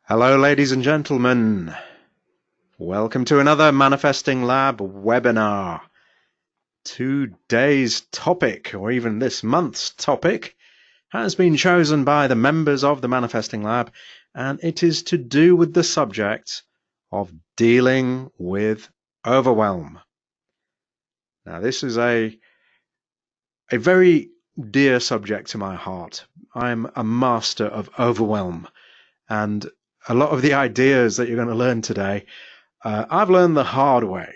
Hello, ladies and gentlemen. Welcome to another Manifesting Lab webinar. Today's topic, or even this month's topic, has been chosen by the members of the Manifesting Lab, and it is to do with the subject of dealing with overwhelm. Now, this is a very dear subject to my heart. I'm a master of overwhelm, and a lot of the ideas that you're going to learn today, I've learned the hard way,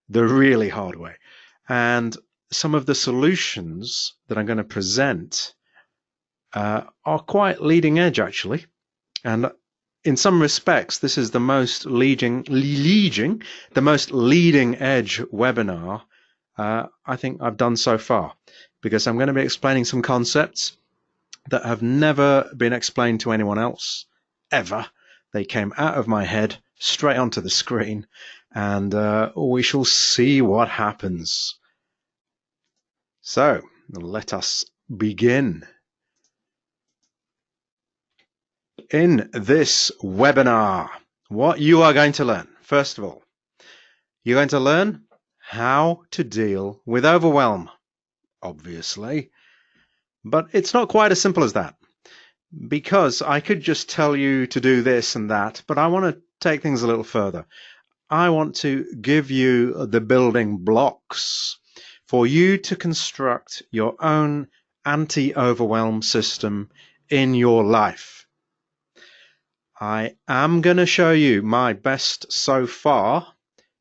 the really hard way. And some of the solutions that I'm going to present are quite leading edge, actually. And in some respects, this is the most leading edge webinar I think I've done so far, because I'm going to be explaining some concepts that have never been explained to anyone else, ever. They came out of my head straight onto the screen, and we shall see what happens. So, let us begin. In this webinar, what you are going to learn, first of all, you're going to learn how to deal with overwhelm, obviously. But it's not quite as simple as that, because I could just tell you to do this and that, but I want to take things a little further. I want to give you the building blocks for you to construct your own anti-overwhelm system in your life. I am going to show you my best so far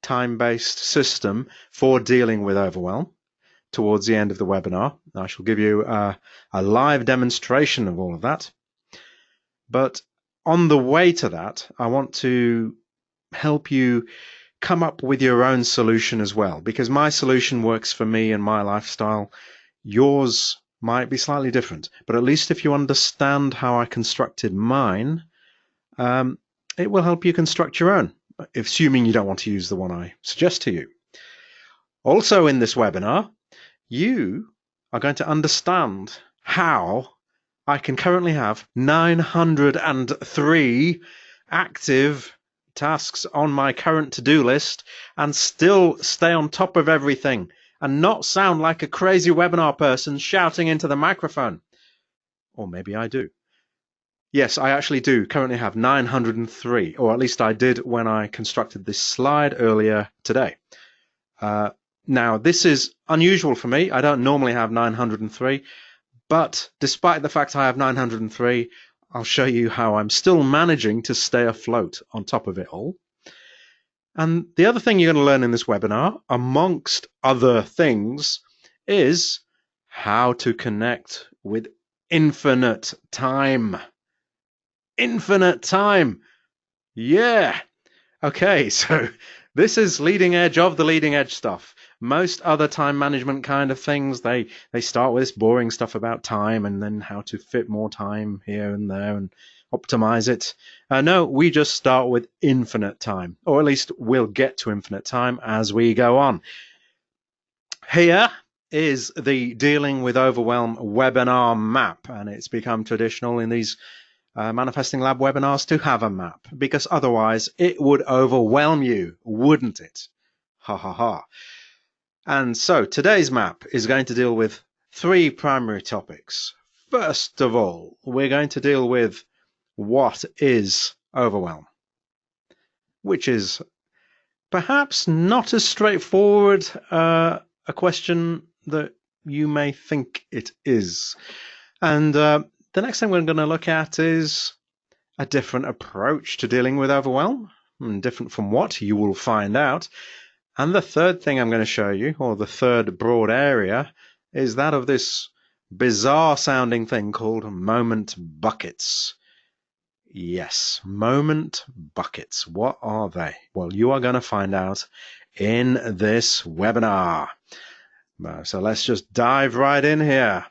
time-based system for dealing with overwhelm towards the end of the webinar. I shall give you a live demonstration of all of that. But on the way to that, I want to help you come up with your own solution as well, because my solution works for me and my lifestyle. Yours might be slightly different, but at least if you understand how I constructed mine, it will help you construct your own, assuming you don't want to use the one I suggest to you. Also in this webinar, you are going to understand how I can currently have 903 active tasks on my current to-do list and still stay on top of everything and not sound like a crazy webinar person shouting into the microphone. Or maybe I do. Yes, I actually do currently have 903, or at least I did when I constructed this slide earlier today. Now, this is unusual for me. I don't normally have 903, but despite the fact I have 903, I'll show you how I'm still managing to stay afloat on top of it all. And the other thing you're going to learn in this webinar, amongst other things, is how to connect with infinite time. Infinite time. Yeah. Okay, so this is leading edge of the leading edge stuff. Most other time management kind of things, they start with this boring stuff about time and then how to fit more time here and there and optimize it. No, we just start with infinite time, or at least we'll get to infinite time as we go on. Here is the Dealing with Overwhelm webinar map, and it's become traditional in these Manifesting Lab webinars to have a map, because otherwise it would overwhelm you, wouldn't it? Ha ha ha. And so today's map is going to deal with three primary topics. First of all, we're going to deal with what is overwhelm, which is perhaps not as straightforward a question that you may think it is. And the next thing we're going to look at is a different approach to dealing with overwhelm, and different from what you will find out. And the third thing I'm going to show you, or the third broad area, is that of this bizarre sounding thing called moment buckets. Yes, moment buckets. What are they? Well, you are going to find out in this webinar. So let's just dive right in here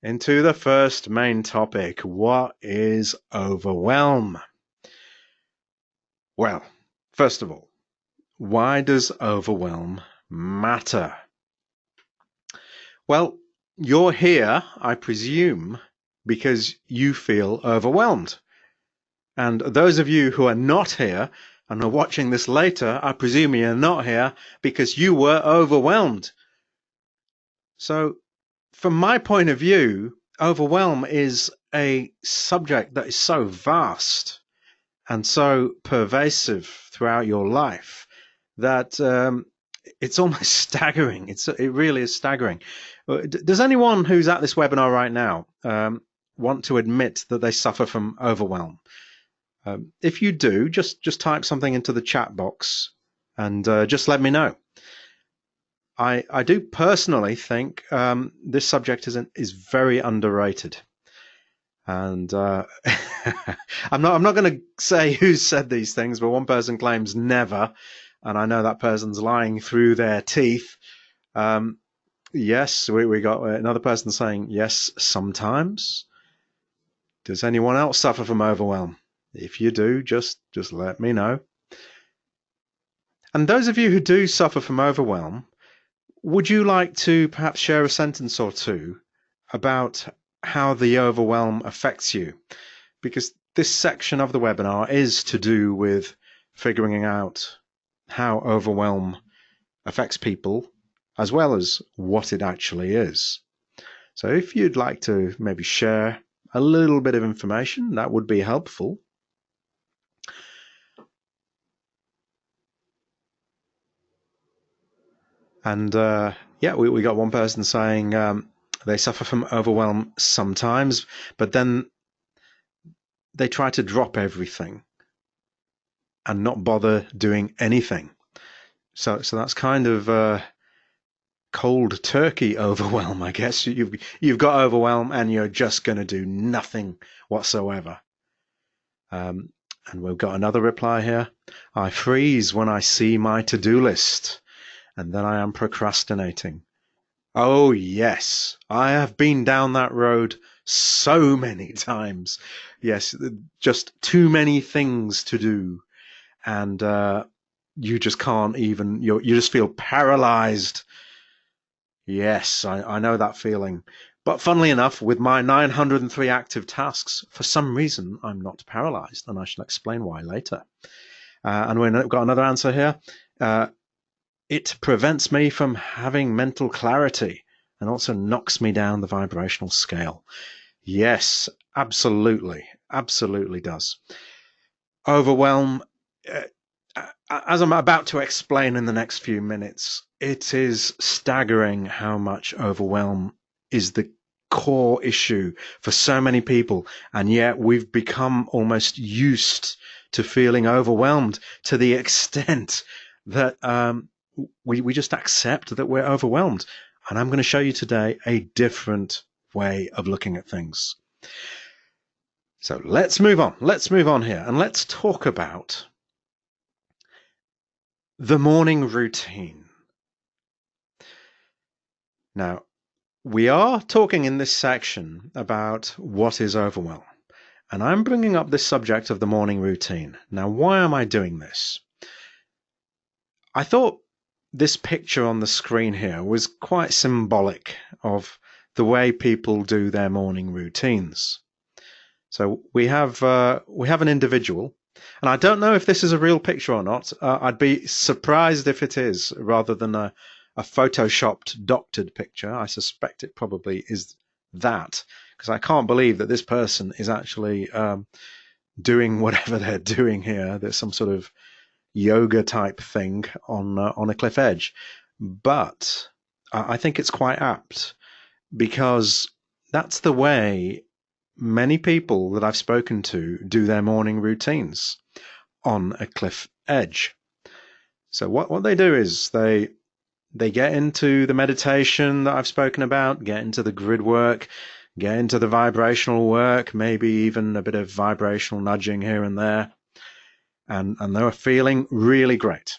into the first main topic. What is overwhelm? Well, first of all, why does overwhelm matter? Well, you're here, I presume, because you feel overwhelmed. And those of you who are not here and are watching this later, I presume you're not here because you were overwhelmed. So from my point of view, overwhelm is a subject that is so vast and so pervasive throughout your life that it's almost staggering. It really is staggering. Does anyone who's at this webinar right now want to admit that they suffer from overwhelm? If you do, just type something into the chat box and just let me know. I do personally think this subject is very underrated, and I'm not going to say who said these things, but one person claims never, and I know that person's lying through their teeth. Yes, we got another person saying yes sometimes. Does anyone else suffer from overwhelm? If you do, just let me know. And those of you who do suffer from overwhelm, would you like to perhaps share a sentence or two about how the overwhelm affects you? Because this section of the webinar is to do with figuring out how overwhelm affects people, as well as what it actually is. So if you'd like to maybe share a little bit of information, that would be helpful. And yeah, we got one person saying they suffer from overwhelm sometimes, but then they try to drop everything and not bother doing anything. So that's kind of cold turkey overwhelm, I guess. You've got overwhelm and you're just going to do nothing whatsoever. And we've got another reply here. I freeze when I see my to-do list, and then I am procrastinating. Oh, yes. I have been down that road so many times. Yes, just too many things to do. And you just can't even, you just feel paralyzed. Yes, I know that feeling. But funnily enough, with my 903 active tasks, for some reason, I'm not paralyzed, and I shall explain why later. And we've got another answer here. It prevents me from having mental clarity and also knocks me down the vibrational scale. Yes, absolutely. Absolutely does. Overwhelm, as I'm about to explain in the next few minutes, it is staggering how much overwhelm is the core issue for so many people. And yet we've become almost used to feeling overwhelmed to the extent that we just accept that we're overwhelmed. And I'm going to show you today a different way of looking at things. So let's move on. Let's move on here and let's talk about the morning routine. Now, we are talking in this section about what is overwhelm. And I'm bringing up this subject of the morning routine. Now, why am I doing this? I thought this picture on the screen here was quite symbolic of the way people do their morning routines. So we have an individual, and I don't know if this is a real picture or not. I'd be surprised if it is, rather than a photoshopped, doctored picture. I suspect it probably is that, because I can't believe that this person is actually doing whatever they're doing here. There's some sort of yoga type thing on a cliff edge, but I think it's quite apt because that's the way many people that I've spoken to do their morning routines, on a cliff edge. So what they do is they get into the meditation that I've spoken about, get into the grid work, get into the vibrational work, maybe even a bit of vibrational nudging here and there. And they're feeling really great.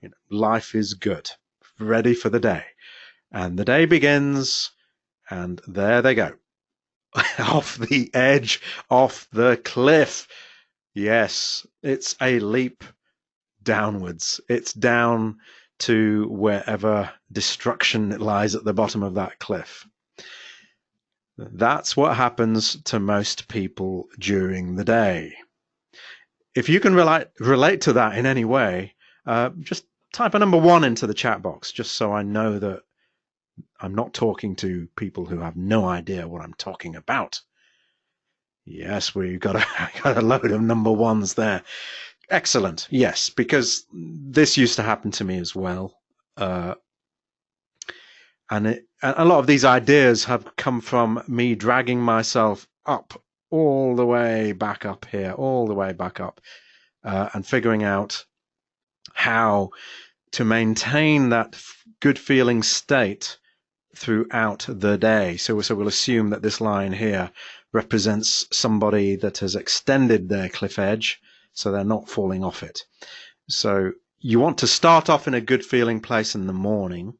You know, life is good, ready for the day. And the day begins, and there they go. Off the edge, off the cliff. Yes, it's a leap downwards. It's down to wherever destruction lies at the bottom of that cliff. That's what happens to most people during the day. if you can relate to that in any way, just type a number 1 into the chat box, just so I know that I'm not talking to people who have no idea what I'm talking about. Yes, we've got a load of number 1s there. Excellent. Yes, because this used to happen to me as well. And a lot of these ideas have come from me dragging myself up all the way back up here, all the way back up, and figuring out how to maintain that good feeling state throughout the day. So we'll assume that this line here represents somebody that has extended their cliff edge, so they're not falling off it. So you want to start off in a good feeling place in the morning,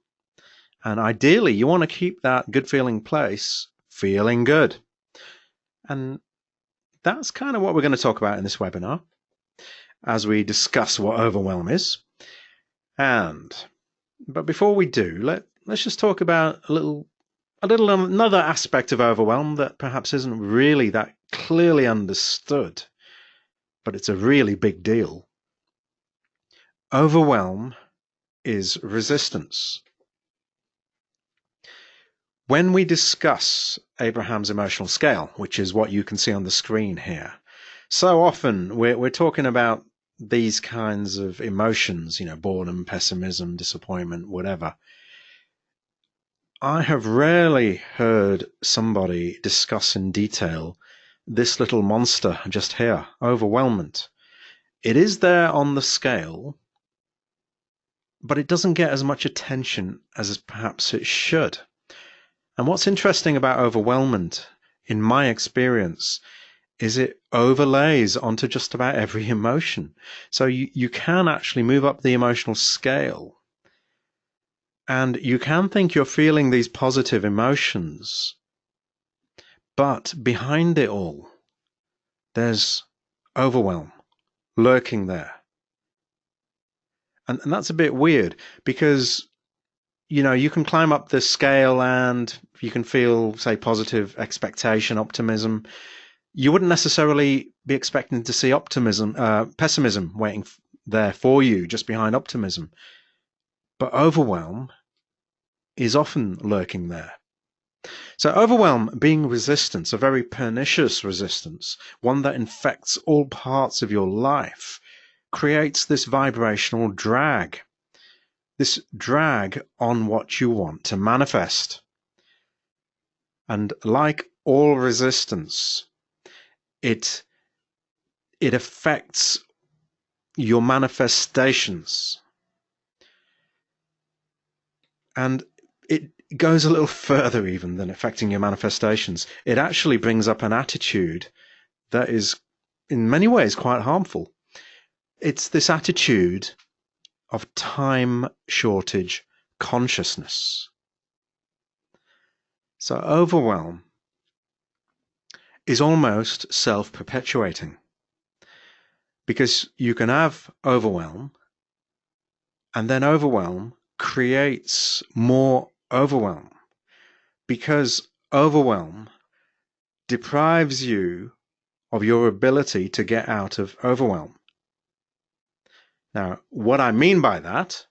and ideally you want to keep that good feeling place feeling good. And that's kind of what we're going to talk about in this webinar as we discuss what overwhelm is. But before we do, let's just talk about another aspect of overwhelm that perhaps isn't really that clearly understood, but it's a really big deal. Overwhelm is resistance. When we discuss Abraham's emotional scale, which is what you can see on the screen here, so often we're talking about these kinds of emotions, boredom, pessimism, disappointment, whatever. I have rarely heard somebody discuss in detail this little monster just here, overwhelmment. It is there on the scale, but it doesn't get as much attention as perhaps it should. And what's interesting about overwhelmment, in my experience, is it overlays onto just about every emotion. So you can actually move up the emotional scale, and you can think you're feeling these positive emotions, but behind it all, there's overwhelm lurking there. And that's a bit weird, because you can climb up the scale and you can feel, say, positive expectation, optimism. You wouldn't necessarily be expecting to see pessimism waiting there for you, just behind optimism. But overwhelm is often lurking there. So overwhelm being resistance, a very pernicious resistance, one that infects all parts of your life, creates this vibrational drag. This drag on what you want to manifest. And like all resistance, it affects your manifestations. And it goes a little further even than affecting your manifestations. It actually brings up an attitude that is in many ways quite harmful. It's this attitude of time shortage consciousness. So overwhelm is almost self-perpetuating, because you can have overwhelm, and then overwhelm creates more overwhelm, because overwhelm deprives you of your ability to get out of overwhelm. Now, what I mean by that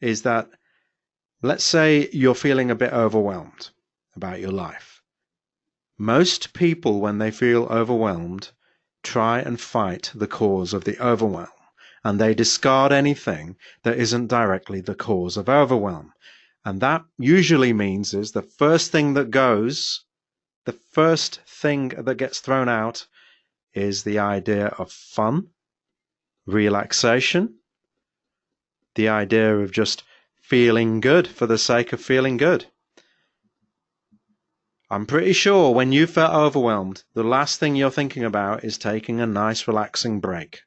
is that, let's say you're feeling a bit overwhelmed about your life. Most people, when they feel overwhelmed, try and fight the cause of the overwhelm, and they discard anything that isn't directly the cause of overwhelm. And that usually means is the first thing that gets thrown out is the idea of fun, relaxation, the idea of just feeling good for the sake of feeling good. I'm pretty sure when you felt overwhelmed, the last thing you're thinking about is taking a nice relaxing break.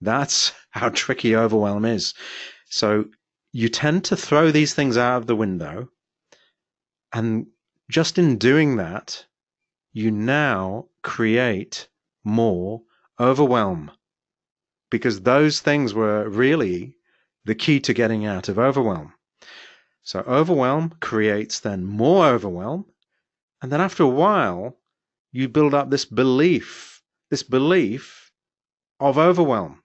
That's how tricky overwhelm is. So you tend to throw these things out of the window, and just in doing that, you now create more overwhelm, because those things were really the key to getting out of overwhelm. So overwhelm creates then more overwhelm, and then after a while, you build up this belief of overwhelm.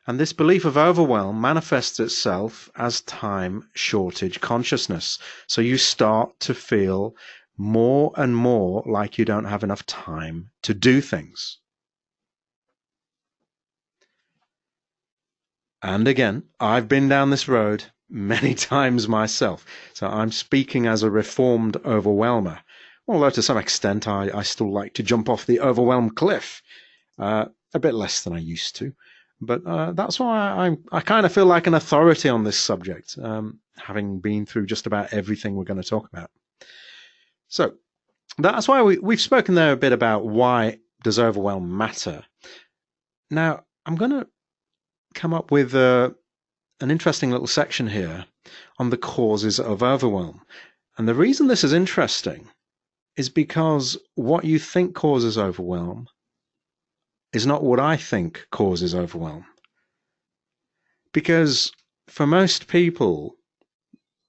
And this belief of overwhelm manifests itself as time shortage consciousness. So you start to feel more and more like you don't have enough time to do things. And again, I've been down this road many times myself. So I'm speaking as a reformed overwhelmer. Although to some extent I still like to jump off the overwhelm cliff. A bit less than I used to. But that's why I kind of feel like an authority on this subject, having been through just about everything we're going to talk about. So that's why we've spoken there a bit about why does overwhelm matter. Now, I'm going to come up with an interesting little section here on the causes of overwhelm. And the reason this is interesting is because what you think causes overwhelm is not what I think causes overwhelm. Because for most people,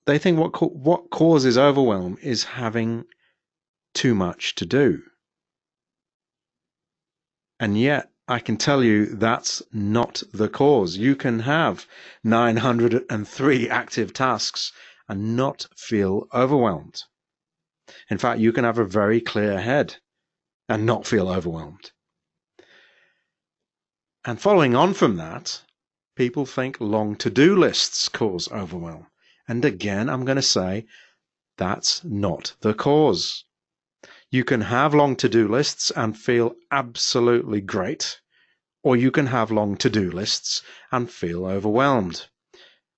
they think what causes overwhelm is having too much to do. And yet, I can tell you that's not the cause. You can have 903 active tasks and not feel overwhelmed. In fact, you can have a very clear head and not feel overwhelmed. And following on from that, people think long to-do lists cause overwhelm. And again, I'm going to say that's not the cause. You can have long to-do lists and feel absolutely great, or you can have long to-do lists and feel overwhelmed.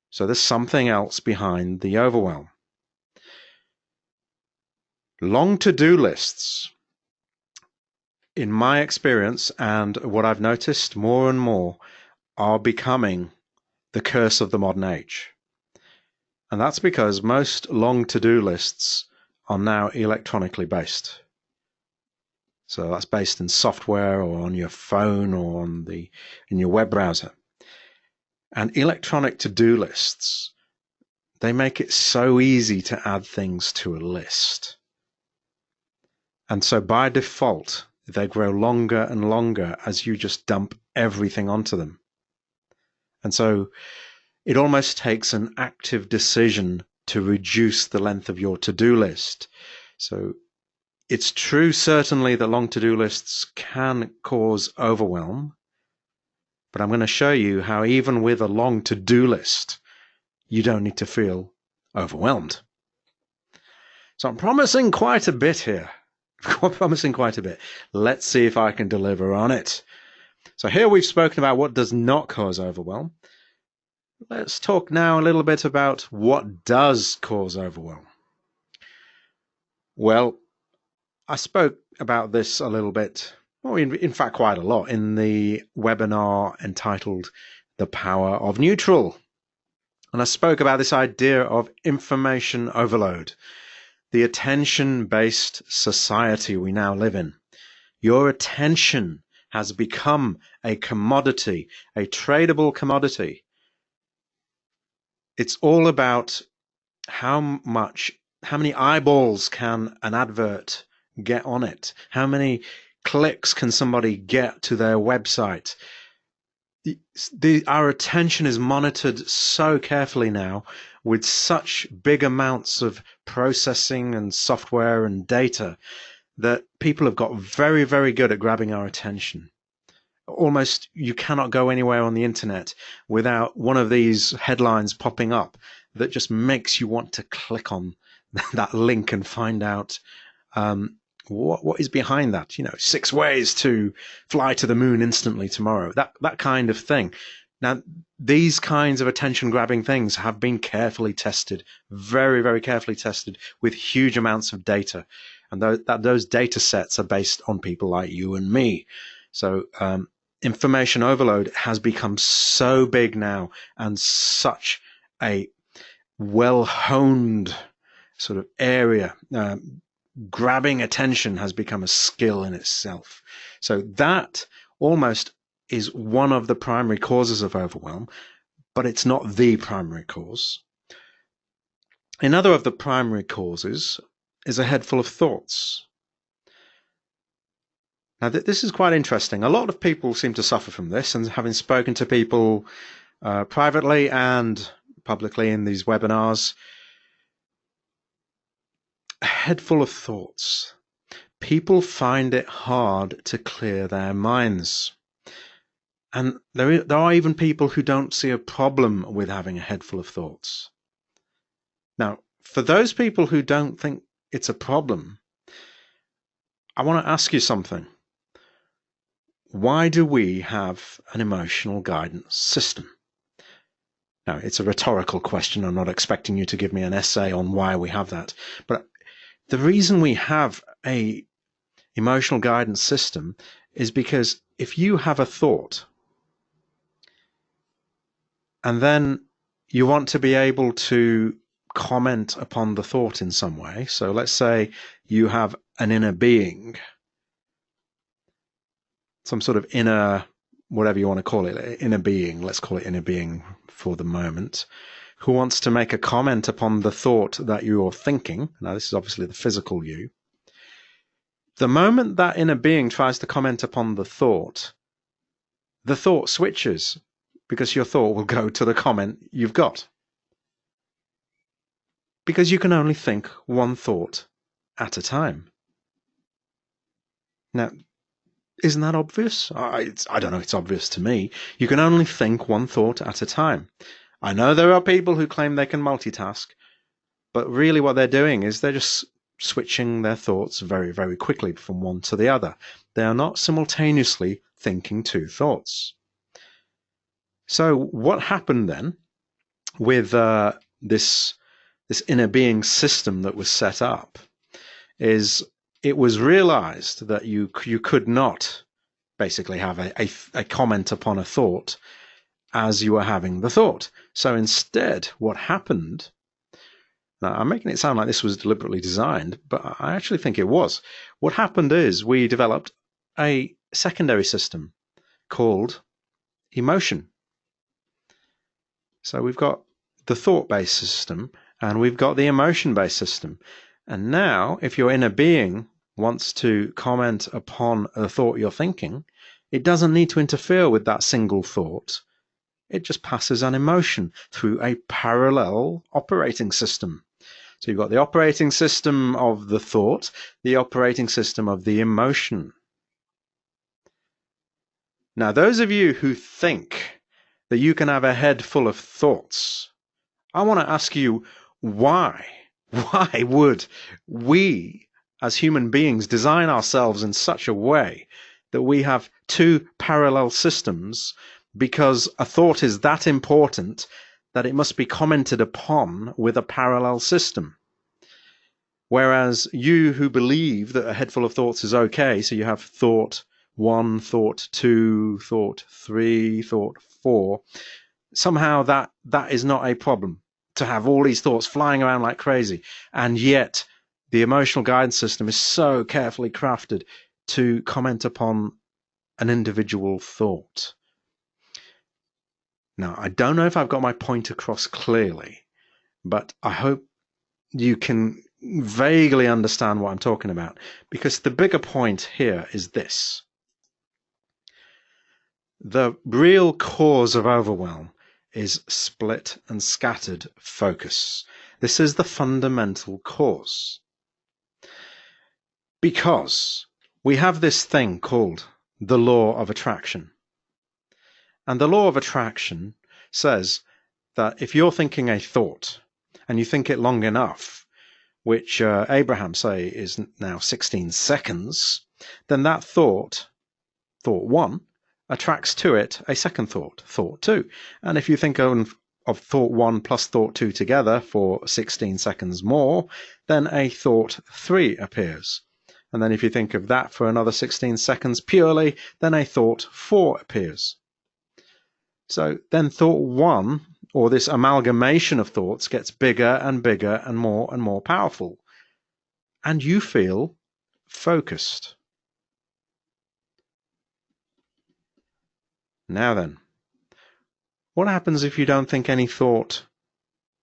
So there's something else behind the overwhelm. Long to-do lists, in my experience and what I've noticed more and more, are becoming the curse of the modern age. And that's because most long to-do lists are now electronically based. So that's based in software or on your phone or in your web browser. And electronic to-do lists, they make it so easy to add things to a list. And so by default, they grow longer and longer as you just dump everything onto them. And so it almost takes an active decision to reduce the length of your to-do list. So it's true, certainly, that long to-do lists can cause overwhelm, but I'm going to show you how even with a long to-do list, you don't need to feel overwhelmed. So I'm promising quite a bit here. Promising quite a bit. Let's see if I can deliver on it. So here we've spoken about what does not cause overwhelm. Let's talk now a little bit about what does cause overwhelm. Well, I spoke about this a little bit, or in fact quite a lot, in the webinar entitled The Power of Neutral. And I spoke about this idea of information overload, the attention-based society we now live in. Your attention has become a commodity, a tradable commodity. It's all about how many eyeballs can an advert get on it? How many clicks can somebody get to their website? Our attention is monitored so carefully now with such big amounts of processing and software and data that people have got very, very good at grabbing our attention. Almost you cannot go anywhere on the internet without one of these headlines popping up that just makes you want to click on that link and find out what is behind that. 6 ways to fly to the moon instantly tomorrow. That kind of thing. Now, these kinds of attention-grabbing things have been carefully tested, very, very carefully tested with huge amounts of data. And those data sets are based on people like you and me. So information overload has become so big now and such a well-honed sort of area. Grabbing attention has become a skill in itself. So that almost is one of the primary causes of overwhelm, but it's not the primary cause. Another of the primary causes is a head full of thoughts. Now, this is quite interesting. A lot of people seem to suffer from this, and having spoken to people privately and publicly in these webinars, a head full of thoughts. People find it hard to clear their minds. And there are even people who don't see a problem with having a head full of thoughts. Now, for those people who don't think it's a problem, I want to ask you something. Why do we have an emotional guidance system? Now, it's a rhetorical question. I'm not expecting you to give me an essay on why we have that. But the reason we have a emotional guidance system is because if you have a thought and then you want to be able to comment upon the thought in some way. So let's say you have an inner being, some sort of inner, whatever you want to call it, inner being, let's call it inner being for the moment, who wants to make a comment upon the thought that you're thinking. Now, this is obviously the physical you. The moment that inner being tries to comment upon the thought switches, because your thought will go to the comment you've got. Because you can only think one thought at a time. Now, isn't that obvious? I don't know, it's obvious to me. You can only think one thought at a time. I know there are people who claim they can multitask, but really what they're doing is they're just switching their thoughts very, very quickly from one to the other. They are not simultaneously thinking two thoughts. So what happened then with this inner being system that was set up is it was realized that you could not basically have a comment upon a thought as you were having the thought. So instead, what happened, now I'm making it sound like this was deliberately designed, but I actually think it was. What happened is we developed a secondary system called emotion. So we've got the thought-based system and we've got the emotion-based system. And now, if your inner being wants to comment upon a thought you're thinking, it doesn't need to interfere with that single thought. It just passes an emotion through a parallel operating system. So you've got the operating system of the thought, the operating system of the emotion. Now, those of you who think that you can have a head full of thoughts, I want to ask you why? Why would we as human beings design ourselves in such a way that we have two parallel systems because a thought is that important that it must be commented upon with a parallel system? Whereas you who believe that a head full of thoughts is okay, so you have thought 1, thought 2, thought 3, thought 4, somehow that is not a problem to have all these thoughts flying around like crazy. And yet the emotional guidance system is so carefully crafted to comment upon an individual thought. Now, I don't know if I've got my point across clearly, but I hope you can vaguely understand what I'm talking about, because the bigger point here is this. The real cause of overwhelm is split and scattered focus. This is the fundamental cause. Because we have this thing called the law of attraction. And the law of attraction says that if you're thinking a thought and you think it long enough, which Abraham say is now 16 seconds, then that thought 1, attracts to it a second thought 2. And if you think of thought 1 plus thought 2 together for 16 seconds more, then a thought 3 appears. And then if you think of that for another 16 seconds purely, then a thought 4 appears. So then thought 1, or this amalgamation of thoughts, gets bigger and bigger and more powerful. And you feel focused. Now then, what happens if you don't think any thought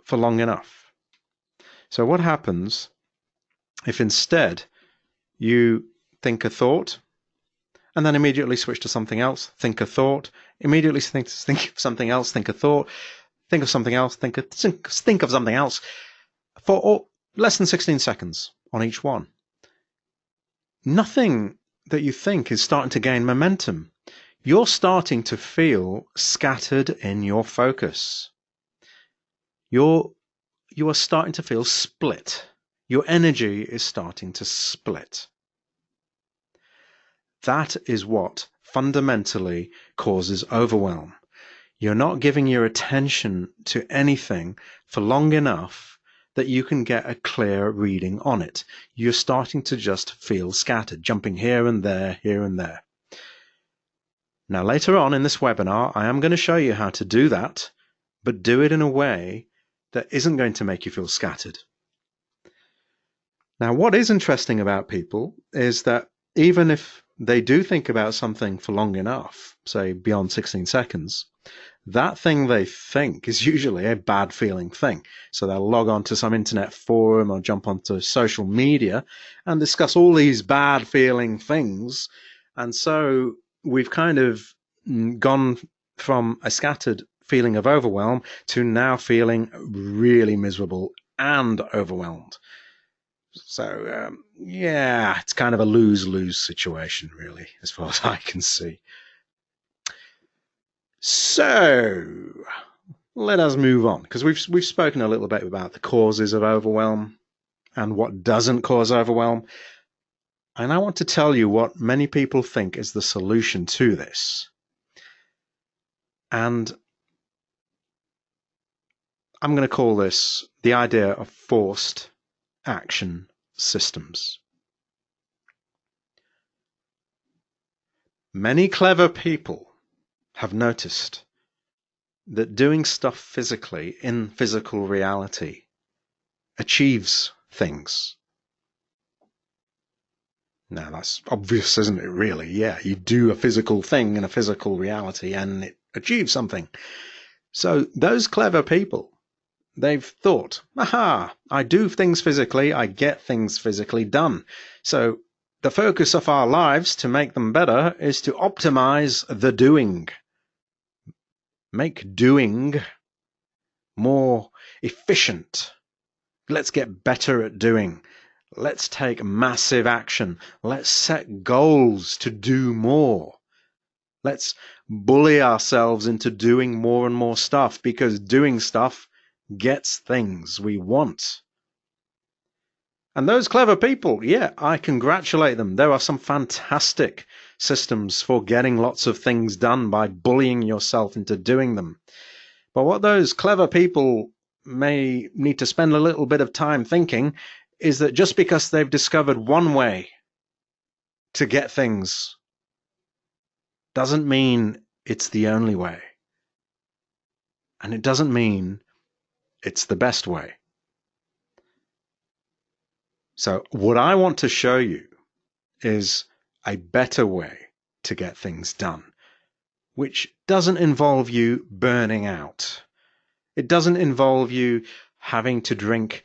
for long enough? So what happens if instead you think a thought and then immediately switch to something else, think a thought, immediately think of something else, think a thought, think of something else, think of something else, for less than 16 seconds on each one. Nothing that you think is starting to gain momentum. You're starting to feel scattered in your focus. You are starting to feel split. Your energy is starting to split. That is what fundamentally causes overwhelm. You're not giving your attention to anything for long enough that you can get a clear reading on it. You're starting to just feel scattered, jumping here and there, here and there. Now, later on in this webinar, I am going to show you how to do that, but do it in a way that isn't going to make you feel scattered. Now, what is interesting about people is that even if they do think about something for long enough, say beyond 16 seconds, that thing they think is usually a bad feeling thing. So they'll log on to some internet forum or jump onto social media and discuss all these bad feeling things. And so we've kind of gone from a scattered feeling of overwhelm to now feeling really miserable and overwhelmed. So, yeah, it's kind of a lose-lose situation, really, as far as I can see. So, let us move on, because we've spoken a little bit about the causes of overwhelm and what doesn't cause overwhelm. And I want to tell you what many people think is the solution to this. And I'm going to call this the idea of forced action systems. Many clever people have noticed that doing stuff physically in physical reality achieves things. Now that's obvious, isn't it, really? Yeah, you do a physical thing in a physical reality and it achieves something. So those clever people, they've thought, aha, I do things physically, I get things physically done. So the focus of our lives to make them better is to optimize the doing. Make doing more efficient. Let's get better at doing. Let's take massive action. Let's set goals to do more. Let's bully ourselves into doing more and more stuff, because doing stuff gets things we want. And those clever people, yeah, I congratulate them. There are some fantastic systems for getting lots of things done by bullying yourself into doing them. But what those clever people may need to spend a little bit of time thinking is that just because they've discovered one way to get things doesn't mean it's the only way. And it doesn't mean it's the best way. So what I want to show you is a better way to get things done, which doesn't involve you burning out. It doesn't involve you having to drink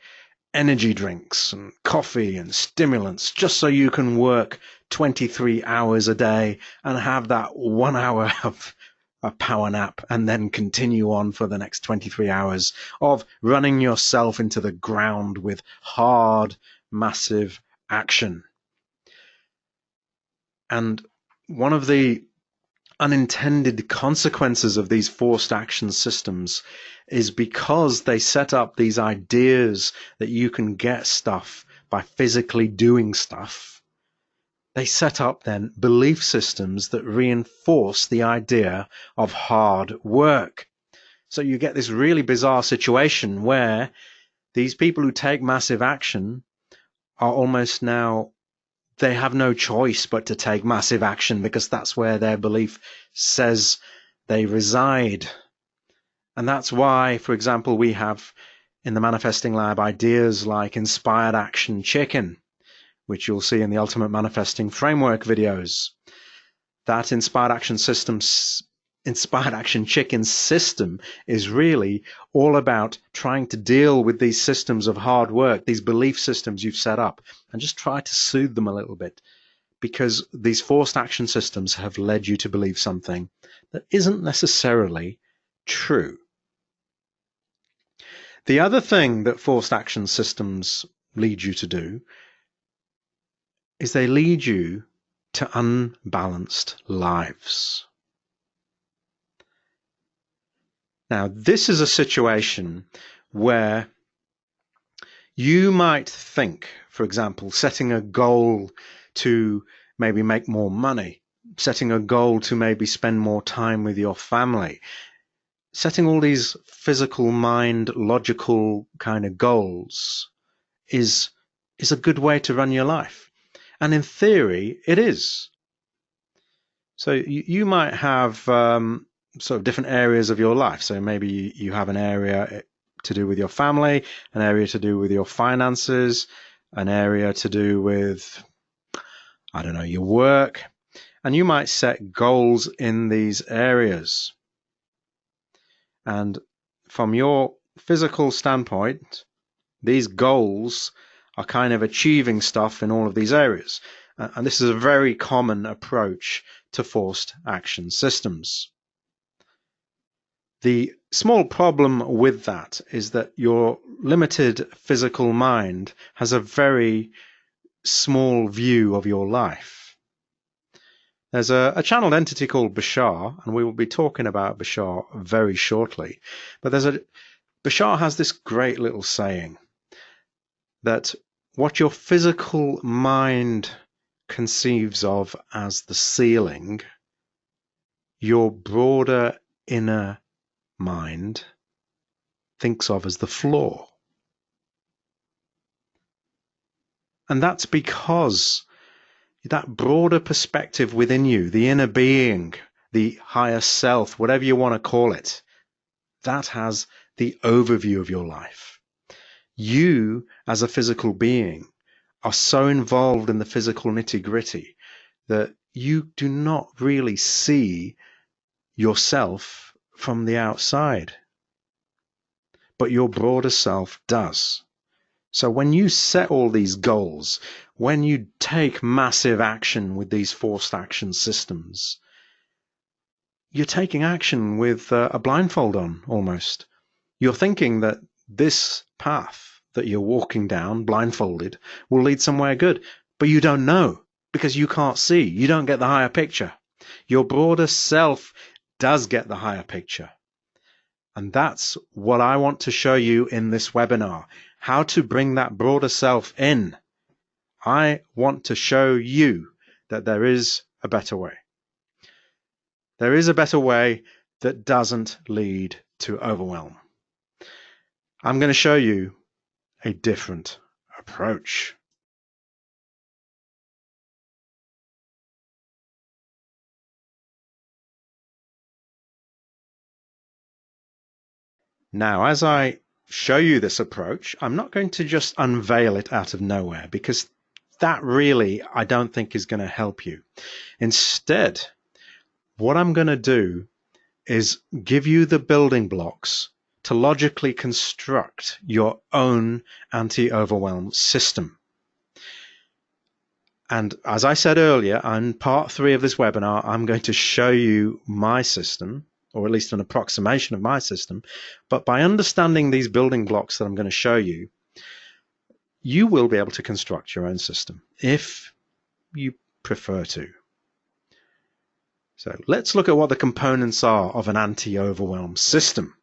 energy drinks and coffee and stimulants just so you can work 23 hours a day and have that 1 hour of a power nap and then continue on for the next 23 hours of running yourself into the ground with hard, massive action. And one of the unintended consequences of these forced action systems is because they set up these ideas that you can get stuff by physically doing stuff. They set up then belief systems that reinforce the idea of hard work. So you get this really bizarre situation where these people who take massive action are almost now, they have no choice but to take massive action because that's where their belief says they reside. And that's why, for example, we have in the Manifesting Lab ideas like Inspired Action Chicken, which you'll see in the Ultimate Manifesting Framework videos. That Inspired Action Chicken system is really all about trying to deal with these systems of hard work, these belief systems you've set up, and just try to soothe them a little bit. because these forced action systems have led you to believe something that isn't necessarily true. The other thing that forced action systems lead you to do is they lead you to unbalanced lives. Now, this is a situation where you might think, for example, setting a goal to maybe make more money, setting a goal to maybe spend more time with your family, setting all these physical, mind, logical kind of goals is a good way to run your life. And in theory, it is. So you might have sort of different areas of your life. So maybe you have an area to do with your family, an area to do with your finances, an area to do with, I don't know, your work. And you might set goals in these areas. And from your physical standpoint, these goals are kind of achieving stuff in all of these areas. And this is a very common approach to forced action systems. The small problem with that is that your limited physical mind has a very small view of your life. There's a channeled entity called Bashar, and we will be talking about Bashar very shortly. But Bashar has this great little saying that what your physical mind conceives of as the ceiling, your broader inner mind thinks of as the floor. And that's because that broader perspective within you, the inner being, the higher self, whatever you want to call it, that has the overview of your life. You, as a physical being, are so involved in the physical nitty-gritty that you do not really see yourself from the outside. But your broader self does. So when you set all these goals, when you take massive action with these forced action systems, you're taking action with a blindfold on almost. You're thinking that this path that you're walking down blindfolded will lead somewhere good, but you don't know because you can't see. You don't get the higher picture. Your broader self does get the higher picture. And that's what I want to show you in this webinar, how to bring that broader self in. I want to show you that there is a better way. There is a better way that doesn't lead to overwhelm. I'm going to show you a different approach. Now, as I show you this approach, I'm not going to just unveil it out of nowhere because that really, I don't think is going to help you. Instead, what I'm going to do is give you the building blocks to logically construct your own anti-overwhelm system. And as I said earlier, on part 3 of this webinar, I'm going to show you my system, or at least an approximation of my system. But by understanding these building blocks that I'm going to show you, you will be able to construct your own system if you prefer to. So let's look at what the components are of an anti-overwhelm system.